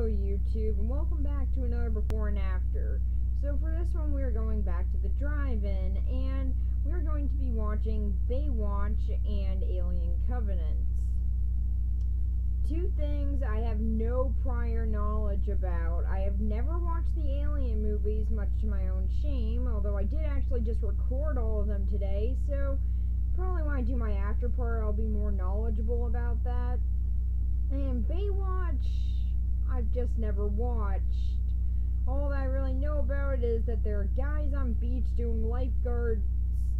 YouTube, and welcome back to another before and after. So for this one, we're going back to the drive-in, and we're going to be watching Baywatch and Alien Covenant. Two things I have no prior knowledge about. I have never watched the Alien movies, much to my own shame, although I did actually just record all of them today, so probably when I do my after part, I'll be more knowledgeable about that. And Baywatch, I've just never watched. All that I really know about it is that there are guys on beach doing lifeguard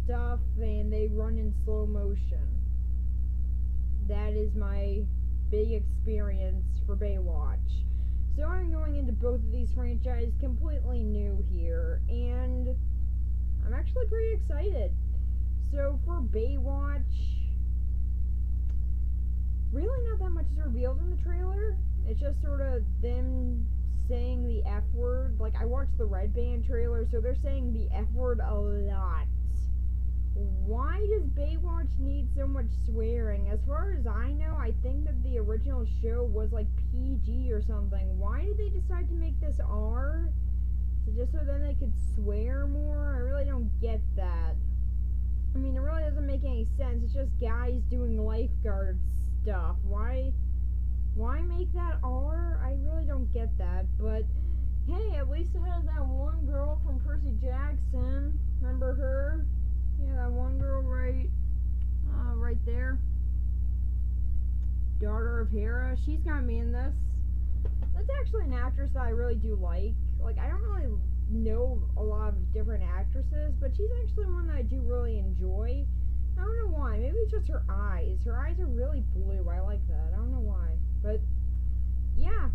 stuff and they run in slow motion. That is my big experience for Baywatch. So I'm going into both of these franchises completely new here, and I'm actually pretty excited. So for Baywatch, really not that much is revealed in the trailer. It's just sort of them saying the F word. Like, I watched the Red Band trailer, so they're saying the F word a lot. Why does Baywatch need so much swearing? As far as I know, I think that the original show was like PG or something. Why did they decide to make this R? So just so then they could swear more? I really don't get that. I mean, it really doesn't make any sense. It's just guys doing lifeguard stuff. Why make that R? I really don't get that. But hey, at least it has that one girl from Percy Jackson. Remember her? Yeah, that one girl right there. Daughter of Hera. She's got me in this. That's actually an actress that I really do like. Like, I don't really know a lot of different actresses, but she's actually one that I do really enjoy. I don't know why. Maybe it's just her eyes. Her eyes are really blue. I like that. I don't know why. But, yeah.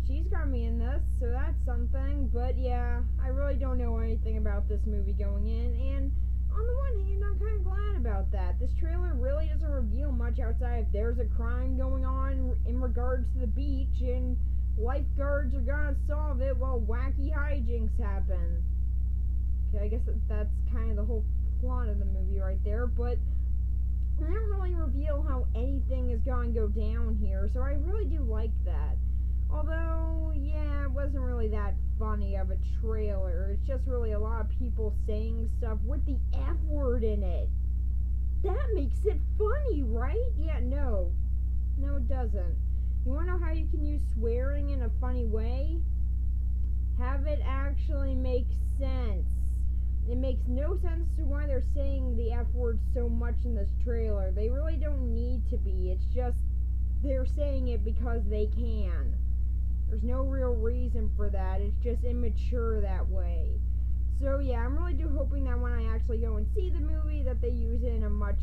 She's got me in this, so that's something. But, yeah, I really don't know anything about this movie going in. And on the one hand, I'm kind of glad about that. This trailer really doesn't reveal much outside of there's a crime going on in regards to the beach, and lifeguards are gonna solve it while wacky hijinks happen. Okay, I guess that's kind of the whole plot of the movie right there, but they don't really reveal how anything is going to go down here, so I really do like that. Although, yeah, it wasn't really that funny of a trailer. It's just really a lot of people saying stuff with the F word in it. That makes it funny, right? Yeah, no. No, it doesn't. You want to know how you can use swearing in a funny way? Have it actually make sense. It makes no sense to why they're saying the F word so much in this trailer. They really don't need to be. It's just they're saying it because they can. There's no real reason for that. It's just immature that way. So yeah, I'm really hoping that when I actually go and see the movie that they use it in a much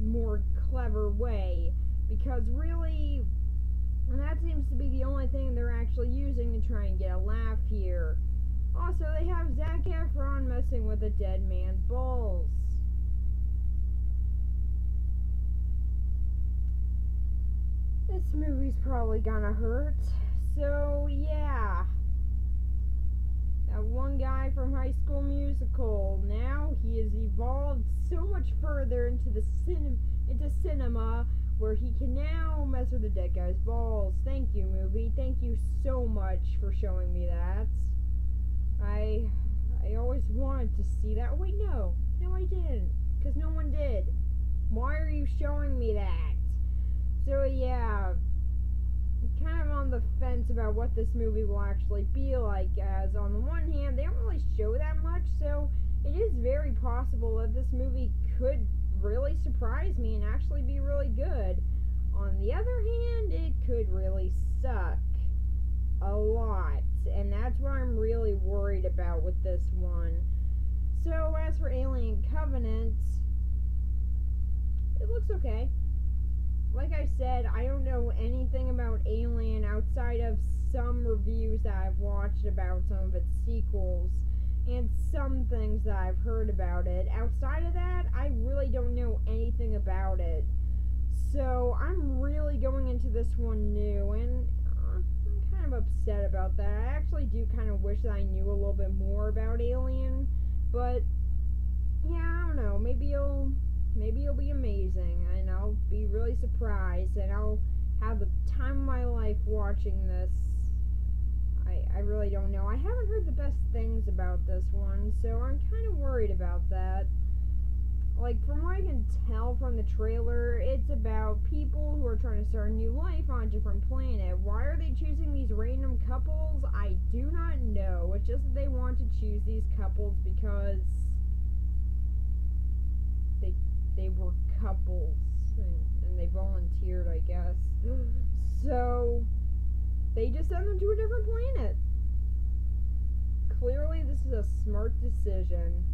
more clever way. Because really, that seems to be the only thing they're actually using to try and get a laugh here. Also, they have Zac Efron messing with a dead man's balls. This movie's probably gonna hurt. So, yeah. That one guy from High School Musical, now he has evolved so much further into cinema, where he can now mess with the dead guy's balls. Thank you, movie. Thank you so much for showing me that. I always wanted to see that. Wait, no. No, I didn't. Because no one did. Why are you showing me that? So, yeah. I'm kind of on the fence about what this movie will actually be like, as on the one hand, they don't really show that much, so it is very possible that this movie could really surprise me and actually be really good. On the other hand, it could really suck a lot, and that's what I'm really worried about with this one. So as for Alien Covenant, it looks okay. Like I said, I don't know anything about Alien outside of some reviews that I've watched about some of its sequels and some things that I've heard about it. Outside of that, I really don't know anything about it. So I'm really going into this one new, and I'm kind of upset about that. I actually do kind of wish that I knew a little bit more about Alien, but yeah, I don't know. Maybe it'll be amazing, and I'll be really surprised, and I'll have the time of my life watching this I really don't know. I haven't heard the best things about this one, so I'm kind of worried about that. Like, from what I can tell from the trailer, it's about people who are trying to start a new life on a different planet. Why are they choosing these random couples? I do not know. It's just that they want to choose these couples because they were couples and they volunteered, I guess. So they just sent them to a different planet. Clearly, this is a smart decision.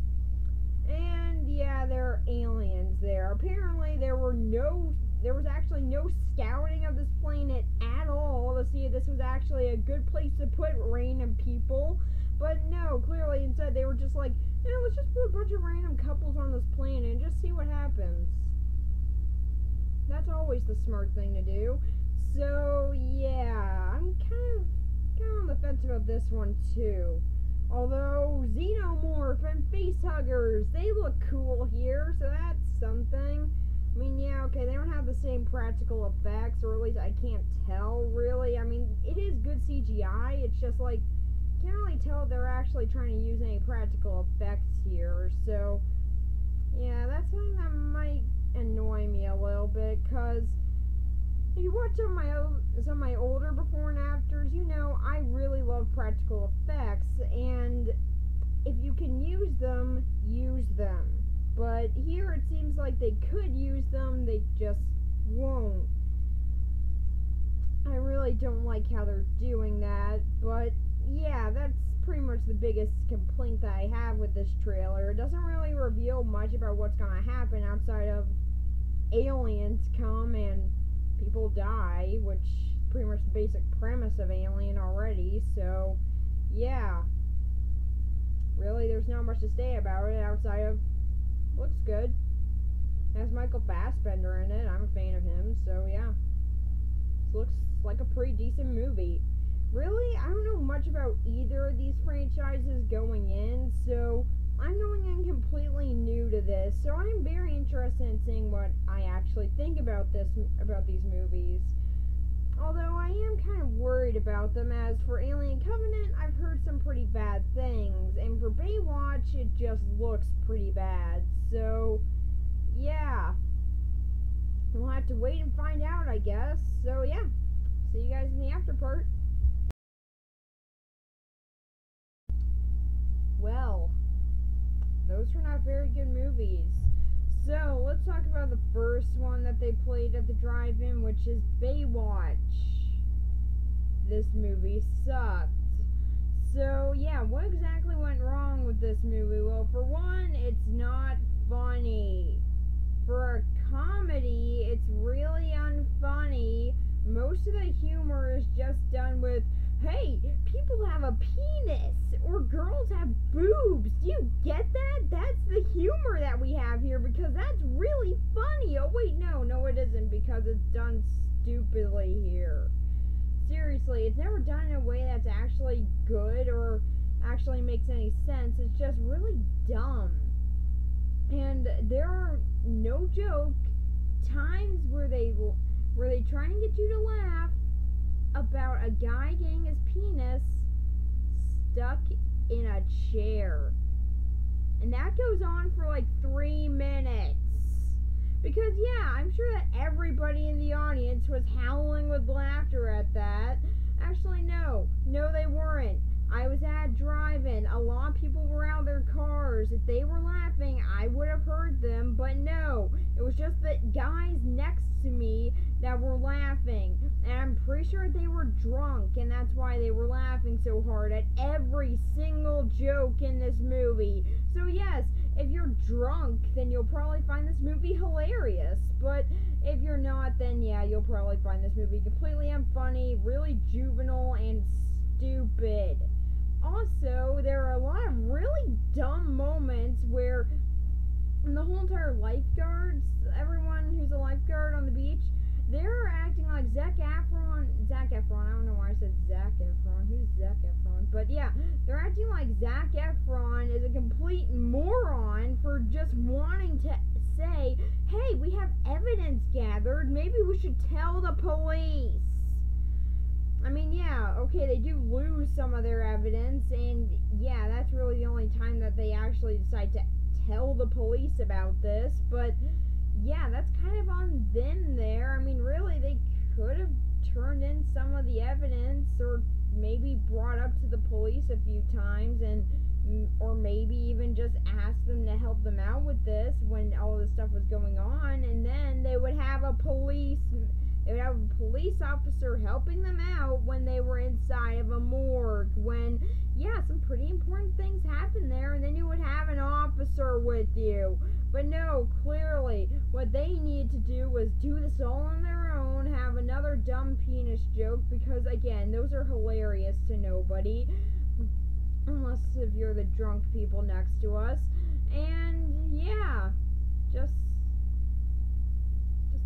And yeah, there are aliens there. Apparently, there was actually no scouting of this planet at all to see if this was actually a good place to put random people. But no, clearly instead they were just like, let's just put a bunch of random couples on this planet and just see what happens. That's always the smart thing to do. So yeah, I'm kind of on the fence about this one too. Although xenomorph and facehuggers, they look cool here, so that's something. I mean, yeah, okay, they don't have the same practical effects, or at least I can't tell, really. I mean, it is good CGI, it's just like, can't really tell if they're actually trying to use any practical effects here, so, yeah, that's something that might annoy me a little bit, because if you watch some of my older before and afters, you know I really love practical effects, and if you can use them, use them. But here it seems like they could use them, they just won't. I really don't like how they're doing that, but yeah, that's pretty much the biggest complaint that I have with this trailer. It doesn't really reveal much about what's gonna happen outside of aliens come and people die, which is pretty much the basic premise of Alien already, so yeah. Really, there's not much to say about it outside of looks good. It has Michael Fassbender in it. I'm a fan of him, so yeah. This looks like a pretty decent movie. Really, I don't know much about either of these franchises going in, so I'm going in completely new to this, so I'm very interested in seeing what I actually think about these movies. Although I am kind of worried about them, as for Alien Covenant, I've heard some pretty bad things, and for Baywatch, it just looks pretty bad. So, yeah. We'll have to wait and find out, I guess. So, yeah. See you guys in the after part. Well, those were not very good movies. So, let's talk about the first one that they played at the drive-in, which is Baywatch. This movie sucked. So, yeah, what exactly went wrong with this movie? Well, for one, it's not funny. For a comedy, it's really unfunny. Most of the humor is just done with, hey, people have a penis, or girls have boobs. Do you get that? That's the humor that we have here, because that's really funny. Oh, wait, no, it isn't, because it's done stupidly here. Seriously, it's never done in a way that's actually good or actually makes any sense. It's just really dumb. And there are, no joke, times where they try and get you to laugh about a guy getting his penis stuck in a chair. And that goes on for like 3 minutes. Because, yeah, I'm sure that everybody in the audience was howling with laughter at that. Actually, no, they weren't. I was at a drive-in. A lot of people were out of their cars. If they were laughing, I would have heard them, but no. It was just the guys next to me that were laughing. And I'm pretty sure they were drunk, and that's why they were laughing so hard at every single joke in this movie. So yes, if you're drunk, then you'll probably find this movie hilarious. But if you're not, then yeah, you'll probably find this movie completely unfunny, really juvenile, and stupid. Also, there are a lot of really dumb moments where the whole entire lifeguards, everyone who's a lifeguard on the beach, they're acting like Zac Efron, I don't know why I said Zac Efron, who's Zac Efron, but yeah, they're acting like Zac Efron is a complete moron for just wanting to say, hey, we have evidence gathered, maybe we should tell the police. I mean, yeah, okay, they do lose some of their evidence, and yeah, that's really the only time that they actually decide to tell the police about this, but yeah, that's kind of on them there. I mean, really, they could have turned in some of the evidence, or maybe brought up to the police a few times, and or maybe even just asked them to help them out with this when all this stuff was going on, and then they would have a police officer helping them out when they were inside of a morgue, when yeah, some pretty important things happened there, and then you would have an officer with you. But no, clearly what they needed to do was do this all on their own, have another dumb penis joke, because again, those are hilarious to nobody, unless if you're the drunk people next to us. And yeah, just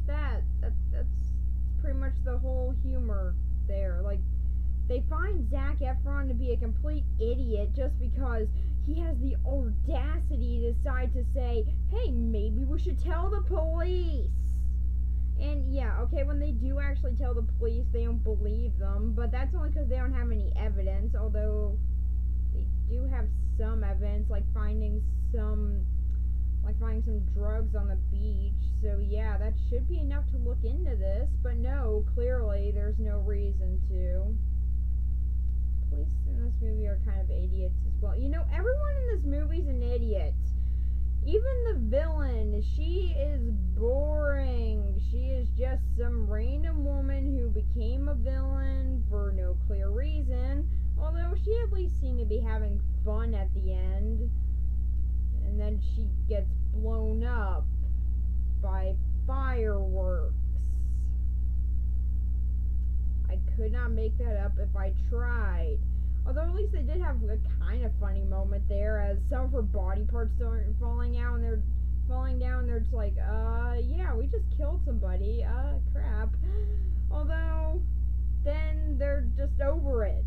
that's pretty much the whole humor there. Like, they find Zac Efron to be a complete idiot just because he has the audacity to decide to say, hey, maybe we should tell the police. And yeah, okay, when they do actually tell the police, they don't believe them, but that's only because they don't have any evidence, although they do have some evidence, like finding some drugs on the beach. So yeah, that should be enough to look into this, but no, clearly there's no reason to. Police in this movie are kind of idiots as well. You know, everyone in this movie's an idiot. Even the villain, she is boring. She is just some random woman who became a villain for no clear reason, although she at least seemed to be having fun at the end. And then she gets blown up by fireworks. I could not make that up if I tried. Although at least they did have a kind of funny moment there, as some of her body parts start falling out, and they're falling down, and they're just like, yeah, we just killed somebody, crap. Although, then they're just over it.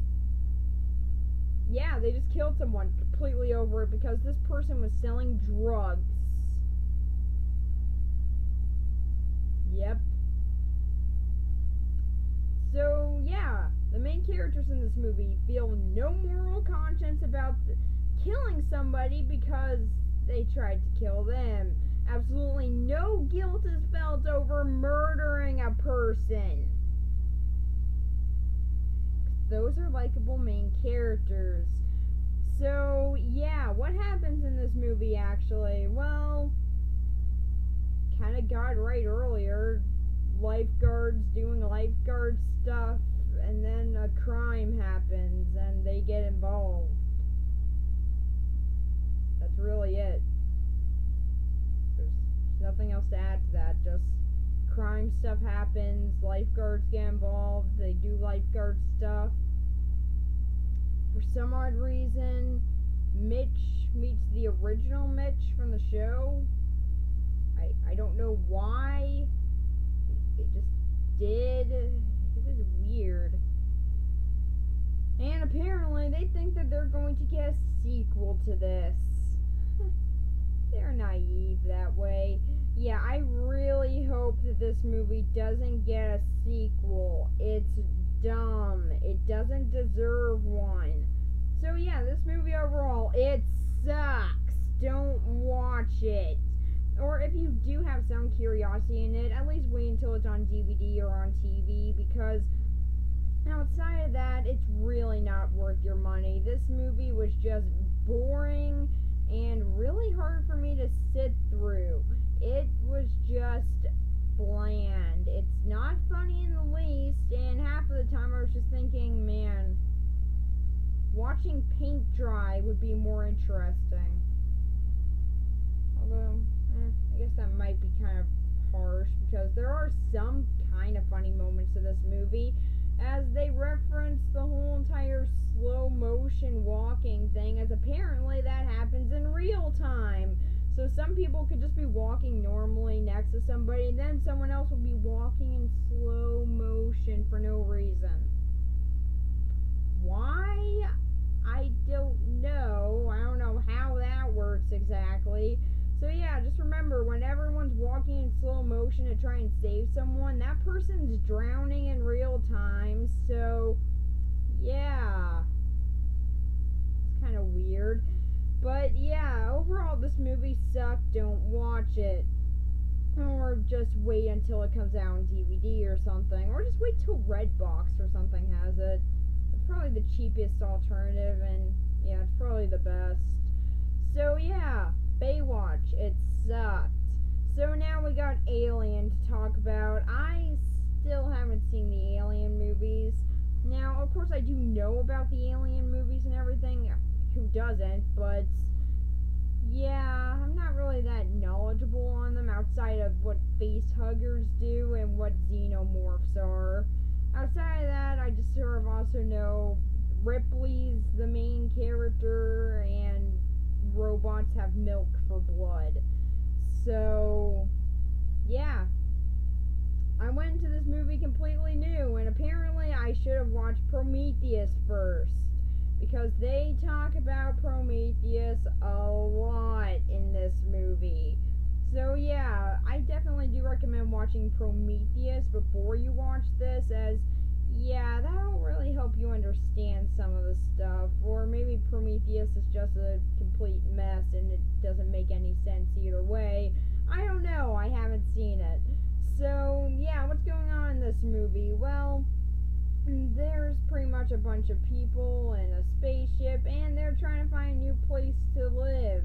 Yeah, they just killed someone, completely over it, because this person was selling drugs. Yep. So, yeah, the main characters in this movie feel no moral conscience about killing somebody because they tried to kill them. Absolutely no guilt is felt over murdering a person. Those are likable main characters. So, yeah, what happens in this movie, actually? Well, kind of got right earlier. Lifeguards doing lifeguard stuff, and then a crime happens, and they get involved. That's really it. There's nothing else to add to that, just crime stuff happens, lifeguards get involved, they do lifeguard stuff. For some odd reason, Mitch meets the original Mitch from the show. I don't know why. They just did. It was weird. And apparently they think that they're going to get a sequel to this. They're naive that way. Yeah, I really hope that this movie doesn't get a sequel. It's dumb. It doesn't deserve one. So yeah, this movie overall, it sucks. Don't watch it. Or if you do have some curiosity in it, at least wait until it's on DVD or on TV, because outside of that, it's really not worth your money. This movie was just boring and really hard for me to sit through. It was just bland. It's not funny in the least, and half of the time I was just thinking, man, watching paint dry would be more interesting. Although, I guess that might be kind of harsh, because there are some kind of funny moments to this movie, as they reference the whole entire slow motion walking thing, as apparently that happens in real time. So some people could just be walking normally next to somebody, and then someone else will be walking in slow motion for no reason. Why? I don't know. I don't know how that works exactly. So yeah, just remember, when everyone's walking in slow motion to try and save someone, that person's drowning in real time. So But yeah, overall this movie sucked. Don't watch it. Or just wait until it comes out on DVD or something. Or just wait till Redbox or something has it. It's probably the cheapest alternative, and yeah, it's probably the best. So yeah, Baywatch, it sucked. So now we got Alien to talk about. I still haven't seen the Alien movies. Now, of course, I do know about the Alien movies and everything. Who doesn't? But yeah, I'm not really that knowledgeable on them outside of what face huggers do and what xenomorphs are. Outside of that, I just sort of also know Ripley's the main character and robots have milk for blood. So, yeah. I went into this movie completely new, and apparently I should have watched Prometheus first, because they talk about Prometheus a lot in this movie. So yeah, I definitely do recommend watching Prometheus before you watch this, as yeah, that'll really help you understand some of the stuff. Or maybe Prometheus is just a complete mess and it doesn't make any sense either way. I don't know, I haven't seen it. So yeah, what's going on in this movie? Well, there's pretty much a bunch of people in a spaceship, and they're trying to find a new place to live.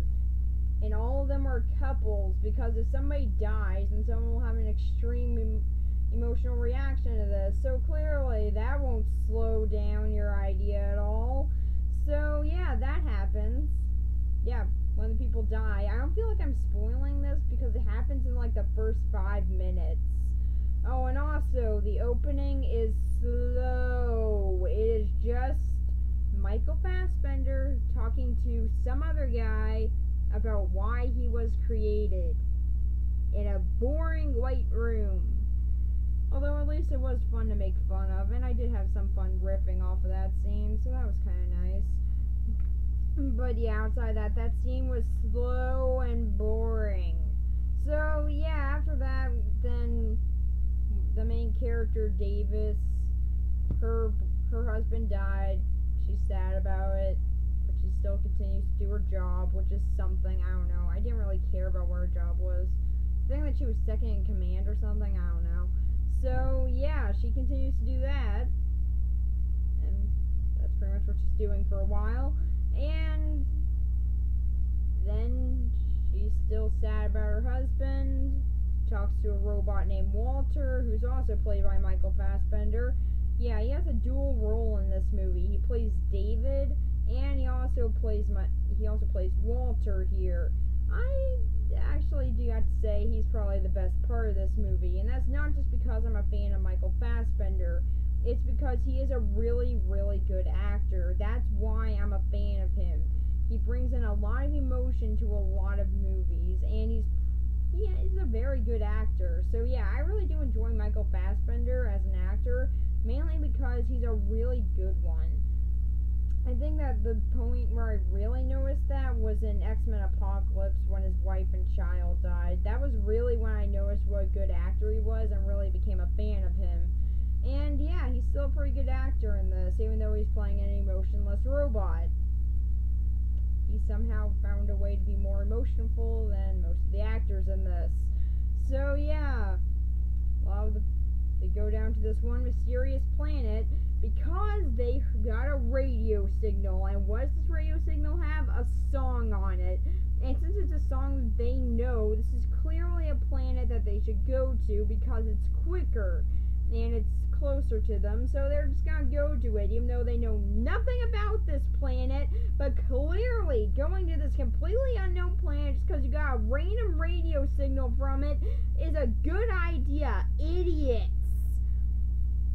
And all of them are couples, because if somebody dies, then someone will have an extreme emotional reaction to this. So clearly, that won't slow down your idea at all. So yeah, that happens. Yeah, when the people die. I don't feel like I'm spoiling this, because it happens in like the first 5 minutes. Oh, and also, the opening is slow. It is just Michael Fassbender talking to some other guy about why he was created in a boring white room. Although at least it was fun to make fun of, and I did have some fun riffing off of that scene, so that was kind of nice. But yeah, outside that scene was slow and boring. So yeah, after that, then the main character, Davis, her husband died. She's sad about it, but she still continues to do her job, which is something. I don't know. I didn't really care about what her job was. I think that she was second in command or something. I don't know. So yeah, she continues to do that, and that's pretty much what she's doing for a while. And then she's still sad about her husband. Talks to a robot named Walter, who's also played by Michael Fassbender. Yeah, he has a dual role in this movie. He plays David, and he also plays Walter here. I actually do have to say he's probably the best part of this movie, and that's not just because I'm a fan of Michael Fassbender. It's because he is a really, really good actor. That's why I'm a fan of him. He brings in a lot of emotion to a lot of movies, and he's a very good actor. So yeah, I really do enjoy Michael Fassbender as an actor, mainly because he's a really good one. I think that the point where I really noticed that was in X-Men Apocalypse, when his wife and child died. That was really when I noticed what a good actor he was and really became a fan of him. And yeah, he's still a pretty good actor in this, even though he's playing an emotionless robot. He somehow found a way to be more emotionful than most of the actors in this. So yeah, they go down to this one mysterious planet because they got a radio signal. And what does this radio signal have? A song on it. And since it's a song that they know, this is clearly a planet that they should go to because it's quicker and it's closer to them, so they're just gonna go to it, even though they know nothing about this planet. But clearly, going to this completely unknown planet just because you got a random radio signal from it is a good idea, idiots.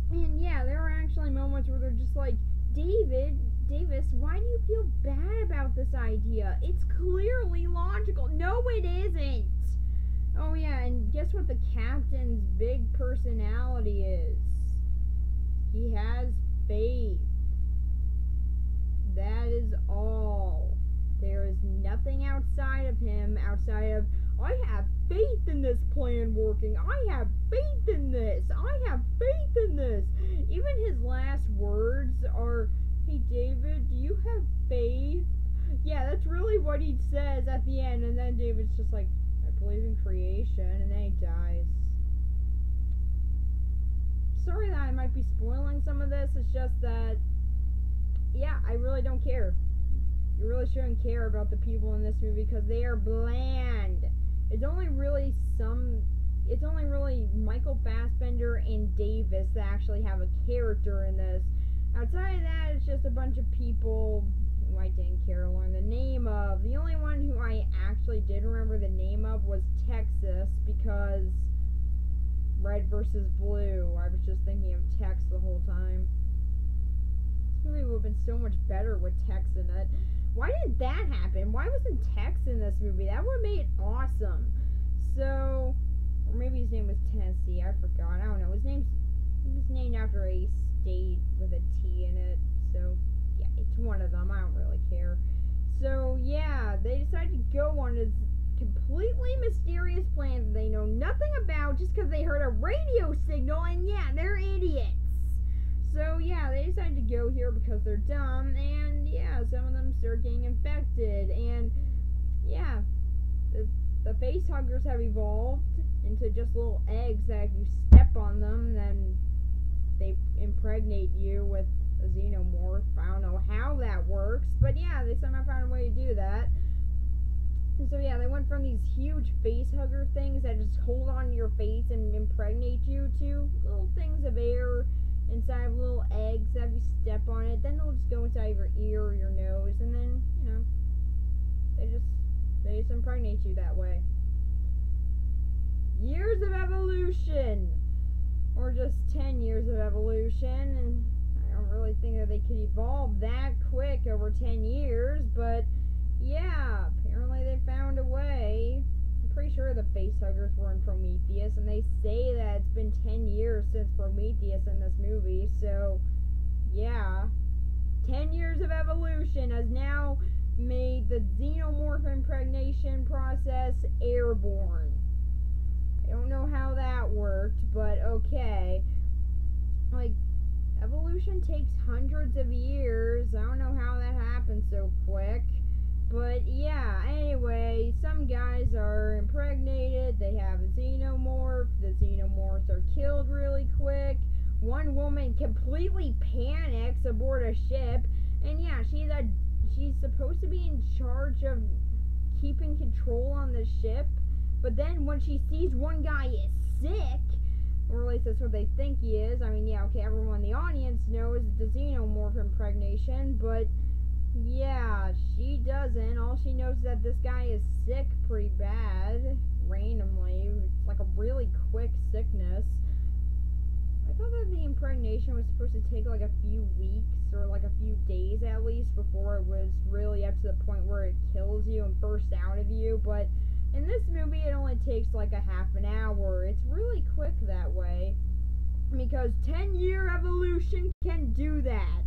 And yeah, there are actually moments where they're just like, Davis, why do you feel bad about this idea? It's clearly logical. No, it isn't. Oh yeah, and guess what the captain's big personality is? He has faith. That is all. There is nothing outside of him, outside of, I have faith in this plan working. I have faith in this. I have faith in this. Even his last words are, hey David, do you have faith? Yeah, that's really what he says at the end, and then David's just like, I believe in creation, and then he dies. Sorry that I might be spoiling some of this, it's just that, yeah, I really don't care. You really shouldn't care about the people in this movie because they are bland. It's only really Michael Fassbender and Davis that actually have a character in this. Outside of that, it's just a bunch of people who I didn't care to learn the name of. The only one who I actually did remember the name of was Texas, because Red versus Blue. I was just thinking of Tex the whole time. This movie would have been so much better with Tex in it. Why did that happen? Why wasn't Tex in this movie? That would have made it awesome. So, or maybe his name was Tennessee. I forgot. I don't know. He was named after a state with a T in it. So, yeah, it's one of them. I don't really care. So, yeah, they decided to go on this completely mysterious plan that they know nothing about just because they heard a radio signal, and yeah, they're idiots. So, yeah, they decided to go here because they're dumb, and yeah, some of them start getting infected, and yeah, the face huggers have evolved into just little eggs that if you step on them, then they impregnate you with a xenomorph. I don't know how that works, but yeah, they somehow found a way to do that. And so yeah, they went from these huge face hugger things that just hold on to your face and impregnate you to little things of air inside of little eggs that if you step on it, then they'll just go inside of your ear or your nose, and then, you know, they just impregnate you that way. Years of evolution! Or just 10 years of evolution, and I don't really think that they could evolve that quick over 10 years, but yeah, apparently they found a way. I'm pretty sure the facehuggers were in Prometheus, and they say that it's been 10 years since Prometheus in this movie, so yeah. 10 years of evolution has now made the xenomorph impregnation process airborne. I don't know how that worked, but okay. Like, evolution takes hundreds of years. I don't know how that happened so quick. But yeah, anyway, some guys are impregnated. They have a xenomorph. The xenomorphs are killed really quick. One woman completely panics aboard a ship. And yeah, she's supposed to be in charge of keeping control on the ship. But then when she sees one guy is sick, or at least that's what they think he is. I mean, yeah, okay, everyone in the audience knows the xenomorph impregnation, but yeah, she doesn't. All she knows is that this guy is sick pretty bad, randomly. It's like a really quick sickness. I thought that the impregnation was supposed to take like a few weeks or like a few days at least before it was really up to the point where it kills you and bursts out of you, but in this movie, it only takes like a half an hour. It's really quick that way, because 10-year evolution can do that.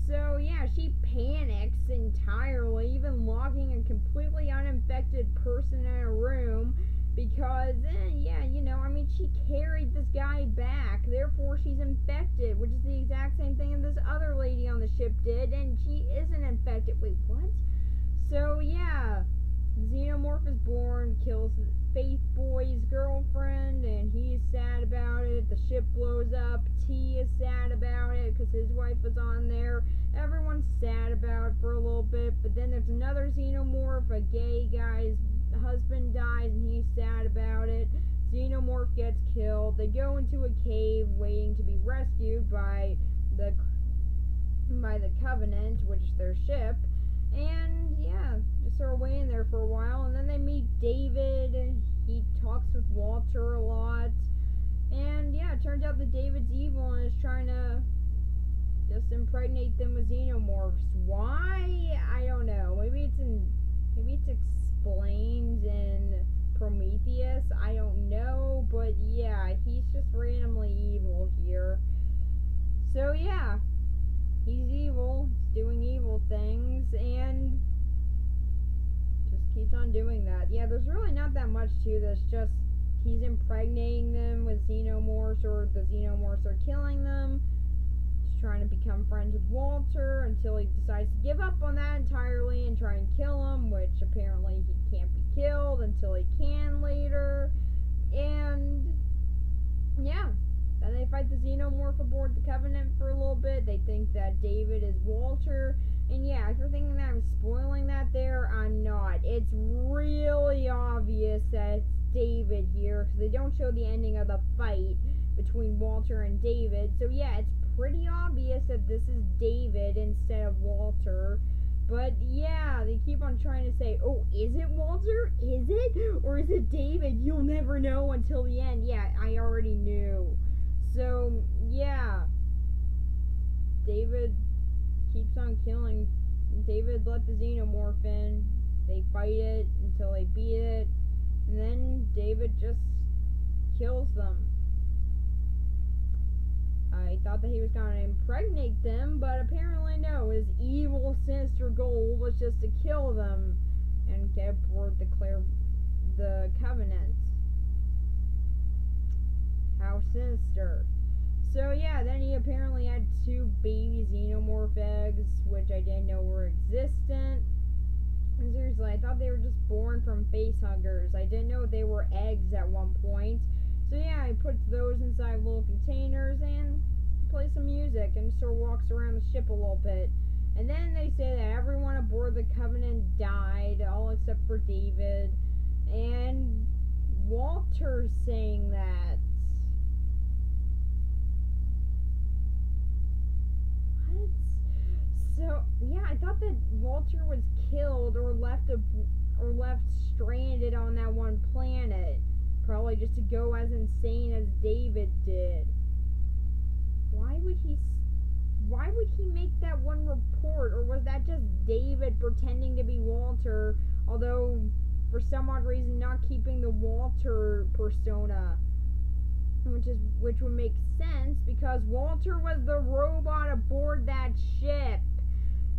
So yeah, she panics entirely, even locking a completely uninfected person in a room, because, yeah, you know, I mean, she carried this guy back, therefore she's infected, which is the exact same thing that this other lady on the ship did, and she isn't infected. Wait, what? So yeah, Xenomorph is born, kills Faith Boy's girlfriend, and he's sad about it. The ship blows up. T is sad about it because his wife was on there. Everyone's sad about it for a little bit, but then there's another Xenomorph. A gay guy's husband dies, and he's sad about it. Xenomorph gets killed. They go into a cave waiting to be rescued by the Covenant, which is their ship. And yeah, just sort of waiting there for a while, and then they meet David, and he talks with Walter a lot, and yeah, it turns out that David's evil and is trying to just impregnate them with xenomorphs. Why? I don't know. Maybe it's explained in Prometheus. I don't know, but yeah, he's just randomly evil here. So yeah, he's evil, he's doing evil things, and just keeps on doing that. Yeah, there's really not that much to this, just he's impregnating them with xenomorphs, or the xenomorphs are killing them, trying to become friends with Walter until he decides to give up on that entirely and try and kill him, which apparently he can't be killed until he can later. And yeah, then they fight the Xenomorph aboard the Covenant for a little bit. They think that David is Walter. And yeah, if you're thinking that I'm spoiling that there, I'm not. It's really obvious that it's David here, because they don't show the ending of the fight between Walter and David. So yeah, it's pretty obvious that this is David instead of Walter. But yeah, they keep on trying to say, oh, is it Walter? Is it? Or is it David? You'll never know until the end. Yeah, I already knew. So yeah, David keeps on killing. David let the Xenomorph in. They fight it until they beat it. And then David just kills them. I thought that he was going to impregnate them, but apparently no. His evil, sinister goal was just to kill them and get aboard the Covenant. How sinister. So yeah, then he apparently had 2 baby Xenomorph eggs, which I didn't know were existent. And seriously, I thought they were just born from facehuggers. I didn't know they were eggs at one point. So yeah, I put those inside little containers and play some music and sort of walks around the ship a little bit. And then they say that everyone aboard the Covenant died, all except for David. And Walter's saying that. What? So yeah, I thought that Walter was killed or left stranded on that one planet, probably just to go as insane as David did. Why would he make that one report, or was that just David pretending to be Walter, although for some odd reason not keeping the Walter persona, which would make sense because Walter was the robot aboard that ship.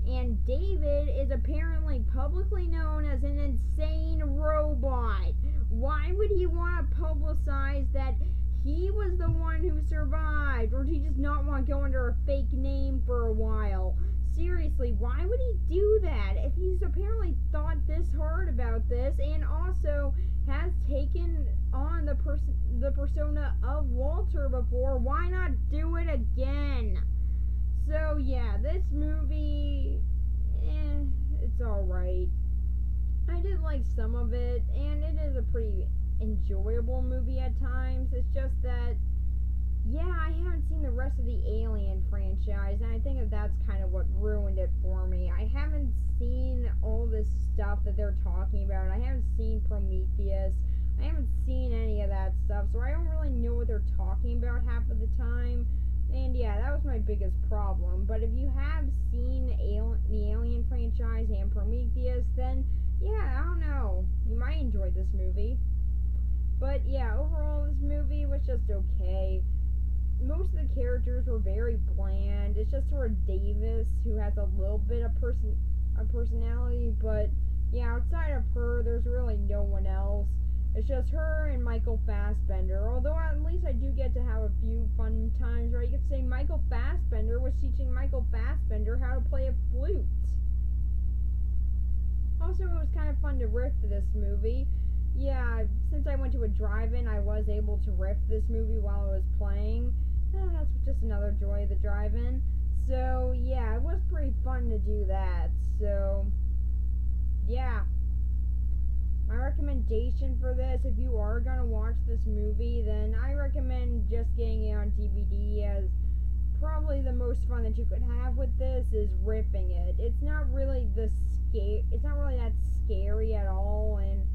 And David is apparently publicly known as an insane robot. Why would he want to publicize that he was the one who survived? Or did he just not want to go under a fake name for a while? Seriously, why would he do that if he's apparently thought this hard about this and also has taken on the persona of Walter before? Why not do it again? So yeah, this movie, it's alright. I did like some of it, and it is a pretty enjoyable movie at times. It's just that, yeah, I haven't seen the rest of the Alien franchise, and I think that that's kind of what ruined it for me. I haven't seen all this stuff that they're talking about. I haven't seen Prometheus. I haven't seen any of that stuff, so I don't really know what they're talking about half of the time. And yeah, that was my biggest problem. But if you have seen the Alien franchise and Prometheus, then yeah, I don't know, you might enjoy this movie. But yeah, overall this movie was just okay. Most of the characters were very bland. It's just sort of Davis, who has a little bit of personality, but yeah, outside of her, there's really no one else. It's just her and Michael Fassbender, although at least I do get to have a few fun times where you could say Michael Fassbender was teaching Michael Fassbender how to play a flute. Also, it was kind of fun to riff this movie. Yeah, since I went to a drive-in, I was able to riff this movie while I was playing. That's just another joy of the drive-in. So, yeah, it was pretty fun to do that. So, yeah. My recommendation for this, if you are going to watch this movie, then I recommend just getting it on DVD, as probably the most fun that you could have with this is ripping it. It's not really that scary at all, and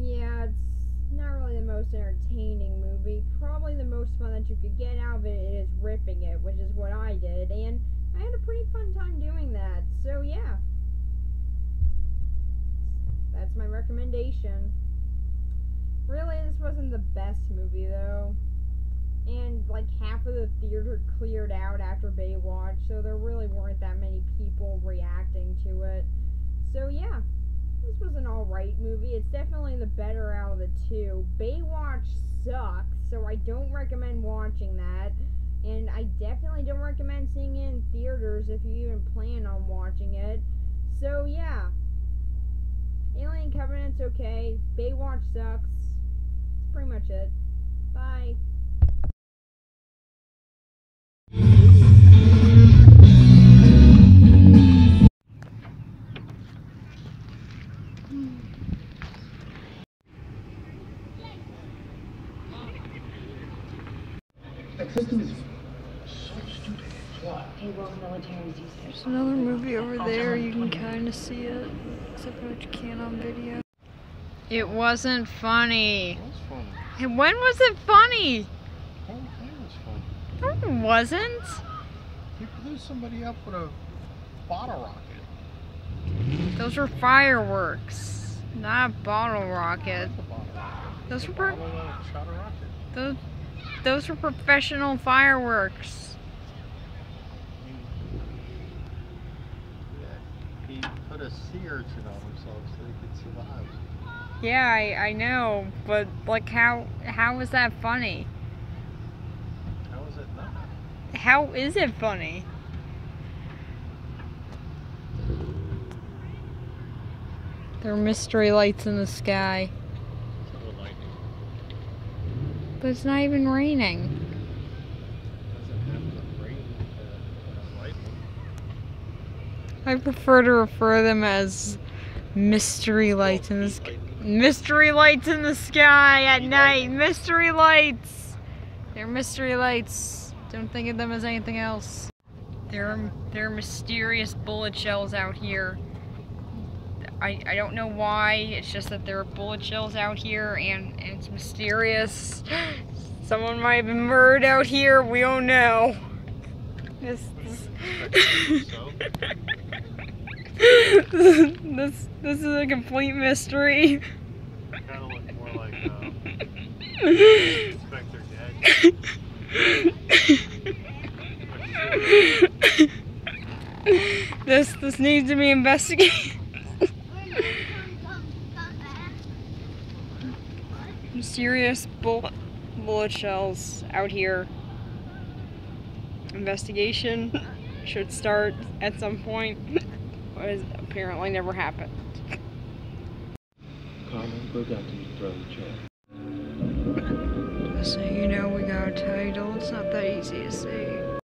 yeah, it's not really the most entertaining movie. Probably the most fun that you could get out of it is ripping it, which is what I did, and I had a pretty fun time doing that. So yeah, that's my recommendation. Really, this wasn't the best movie though, and like half of the theater cleared out after Baywatch, so there really weren't that many people reacting to it. So yeah, this was an alright movie. It's definitely the better out of the two. Baywatch sucks, so I don't recommend watching that. And I definitely don't recommend seeing it in theaters if you even plan on watching it. So yeah, Alien Covenant's okay. Baywatch sucks. That's pretty much it. Bye. There's another movie over there, you can kind of see it, except for what you can't on video. It wasn't funny. It was funny. When was it funny? The whole thing was funny. No, it wasn't. He blew somebody up with a bottle rocket. Those were fireworks, not a bottle rocket. A bottle rocket. Those were Bottle shot a rocket. those were professional fireworks. Yeah, he put a sea urchin on himself so he could survive. Yeah, I know, but like how is that funny? How is it not? How is it funny? There are mystery lights in the sky. So lightning. But it's not even raining. Doesn't have to rain to lightning. I prefer to refer them as mystery lights in the sky. Mystery lights in the sky at night. Mystery lights. They're mystery lights. Don't think of them as anything else. There are mysterious bullet shells out here. I don't know why. It's just that there are bullet shells out here, and it's mysterious. Someone might have been murdered out here. We don't know. This is a complete mystery. Kind of look more like Inspector Gadget. This needs to be investigated. Mysterious bullet shells out here. Investigation should start at some point, but it apparently never happened. Carmen forgot to throw the chair. So you know we got a title, it's not that easy to say.